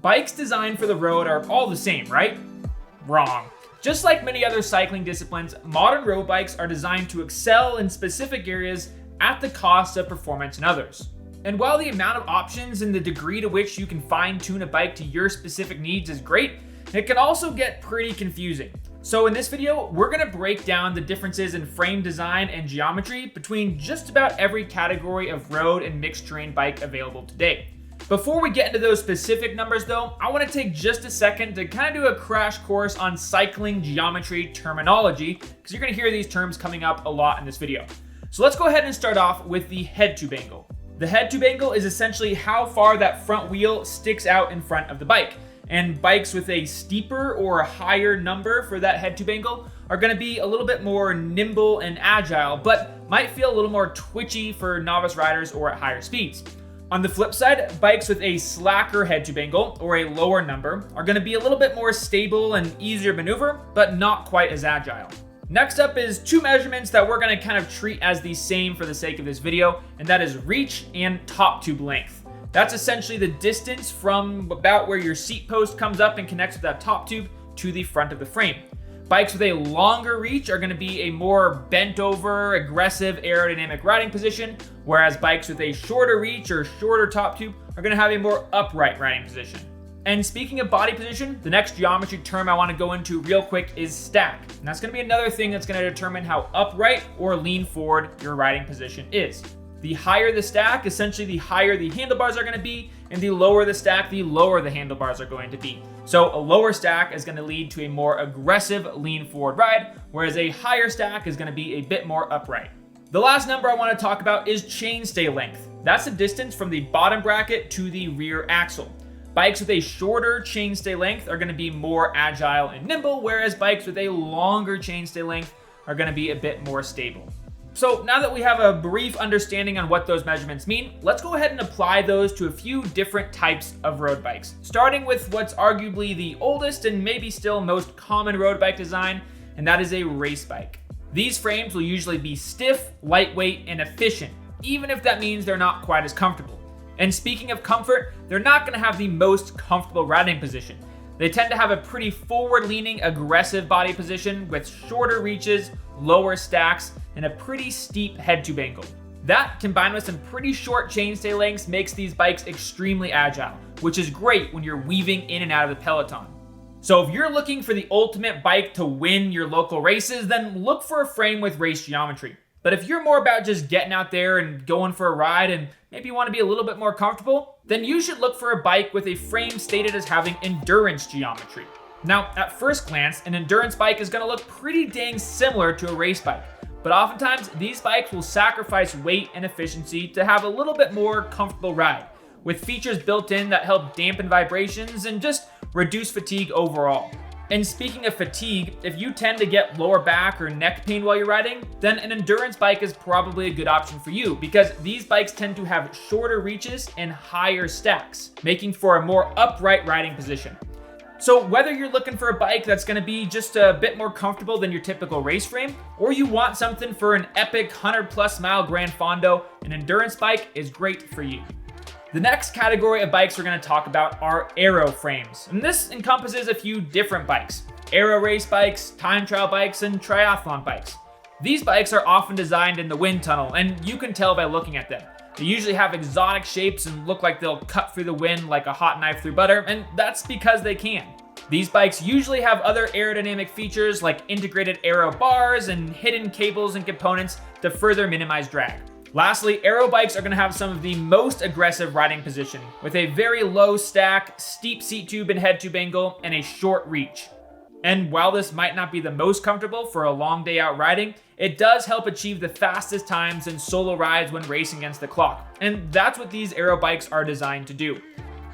Bikes designed for the road are all the same, right? Wrong. Just like many other cycling disciplines, modern road bikes are designed to excel in specific areas at the cost of performance in others. And while the amount of options and the degree to which you can fine-tune a bike to your specific needs is great, it can also get pretty confusing. So in this video, we're going to break down the differences in frame design and geometry between just about every category of road and mixed terrain bike available today. Before we get into those specific numbers though, I want to take just a second to kind of do a crash course on cycling geometry terminology, because you're going to hear these terms coming up a lot in this video. So let's go ahead and start off with the head tube angle. The head tube angle is essentially how far that front wheel sticks out in front of the bike. And bikes with a steeper or a higher number for that head tube angle are going to be a little bit more nimble and agile, but might feel a little more twitchy for novice riders or at higher speeds. On the flip side, bikes with a slacker head tube angle or a lower number are going to be a little bit more stable and easier to maneuver, but not quite as agile. Next up is two measurements that we're going to kind of treat as the same for the sake of this video, and that is reach and top tube length. That's essentially the distance from about where your seat post comes up and connects with that top tube to the front of the frame. Bikes with a longer reach are going to be a more bent over, aggressive aerodynamic riding position, whereas bikes with a shorter reach or shorter top tube are going to have a more upright riding position. And speaking of body position, the next geometry term I want to go into real quick is stack. And that's going to be another thing that's going to determine how upright or lean forward your riding position is. The higher the stack, essentially the higher the handlebars are going to be, and the lower the stack, the lower the handlebars are going to be. So a lower stack is going to lead to a more aggressive lean forward ride, whereas a higher stack is going to be a bit more upright. The last number I want to talk about is chainstay length. That's the distance from the bottom bracket to the rear axle. Bikes with a shorter chainstay length are going to be more agile and nimble, whereas bikes with a longer chainstay length are going to be a bit more stable. So now that we have a brief understanding on what those measurements mean, let's go ahead and apply those to a few different types of road bikes, starting with what's arguably the oldest and maybe still most common road bike design, and that is a race bike. These frames will usually be stiff, lightweight, and efficient, even if that means they're not quite as comfortable. And speaking of comfort, they're not going to have the most comfortable riding position. They tend to have a pretty forward-leaning, aggressive body position with shorter reaches, lower stacks, and a pretty steep head tube angle. That, combined with some pretty short chainstay lengths, makes these bikes extremely agile, which is great when you're weaving in and out of the peloton. So if you're looking for the ultimate bike to win your local races, then look for a frame with race geometry. But if you're more about just getting out there and going for a ride and maybe you want to be a little bit more comfortable, then you should look for a bike with a frame stated as having endurance geometry. Now, at first glance, an endurance bike is going to look pretty dang similar to a race bike, but oftentimes these bikes will sacrifice weight and efficiency to have a little bit more comfortable ride, with features built in that help dampen vibrations and just reduce fatigue overall. And speaking of fatigue, if you tend to get lower back or neck pain while you're riding, then an endurance bike is probably a good option for you, because these bikes tend to have shorter reaches and higher stacks, making for a more upright riding position. So whether you're looking for a bike that's going to be just a bit more comfortable than your typical race frame, or you want something for an epic 100+ mile Grand Fondo, an endurance bike is great for you. The next category of bikes we're going to talk about are aero frames, and this encompasses a few different bikes: aero race bikes, time trial bikes, and triathlon bikes. These bikes are often designed in the wind tunnel, and you can tell by looking at them. They usually have exotic shapes and look like they'll cut through the wind like a hot knife through butter, and that's because they can. These bikes usually have other aerodynamic features like integrated aero bars and hidden cables and components to further minimize drag. Lastly, aero bikes are going to have some of the most aggressive riding position, with a very low stack, steep seat tube and head tube angle, and a short reach. And while this might not be the most comfortable for a long day out riding, it does help achieve the fastest times in solo rides when racing against the clock. And that's what these aero bikes are designed to do.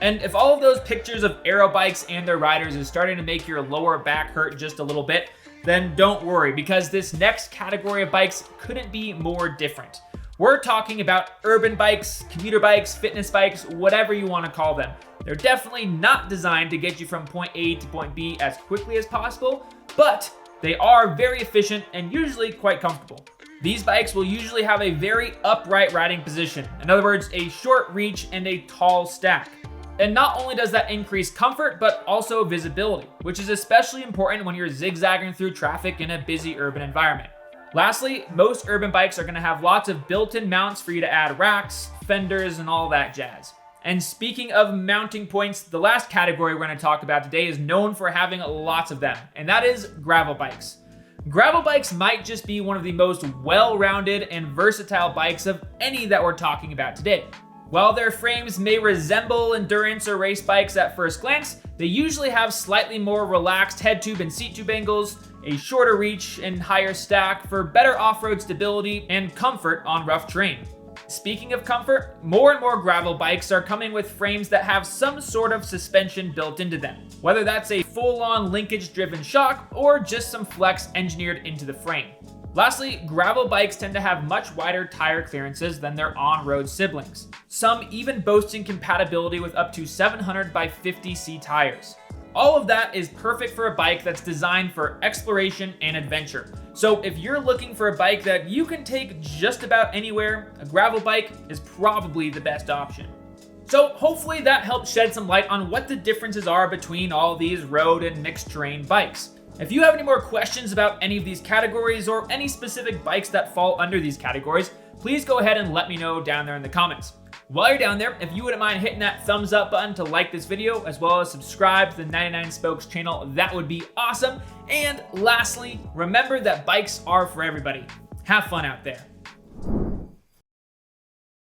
And if all of those pictures of aero bikes and their riders is starting to make your lower back hurt just a little bit, then don't worry, because this next category of bikes couldn't be more different. We're talking about urban bikes, commuter bikes, fitness bikes, whatever you want to call them. They're definitely not designed to get you from point A to point B as quickly as possible, but they are very efficient and usually quite comfortable. These bikes will usually have a very upright riding position. In other words, a short reach and a tall stack. And not only does that increase comfort, but also visibility, which is especially important when you're zigzagging through traffic in a busy urban environment. Lastly, most urban bikes are going to have lots of built-in mounts for you to add racks, fenders, and all that jazz. And speaking of mounting points, the last category we're going to talk about today is known for having lots of them, and that is gravel bikes. Gravel bikes might just be one of the most well-rounded and versatile bikes of any that we're talking about today. While their frames may resemble endurance or race bikes at first glance, they usually have slightly more relaxed head tube and seat tube angles, a shorter reach and higher stack for better off-road stability and comfort on rough terrain. Speaking of comfort, more and more gravel bikes are coming with frames that have some sort of suspension built into them, whether that's a full-on linkage-driven shock or just some flex engineered into the frame. Lastly, gravel bikes tend to have much wider tire clearances than their on-road siblings, some even boasting compatibility with up to 700 by 50C tires. All of that is perfect for a bike that's designed for exploration and adventure. So if you're looking for a bike that you can take just about anywhere, a gravel bike is probably the best option. So hopefully that helped shed some light on what the differences are between all these road and mixed terrain bikes. If you have any more questions about any of these categories or any specific bikes that fall under these categories, please go ahead and let me know down there in the comments. While you're down there, if you wouldn't mind hitting that thumbs up button to like this video, as well as subscribe to the 99 Spokes channel, that would be awesome. And lastly, remember that bikes are for everybody. Have fun out there.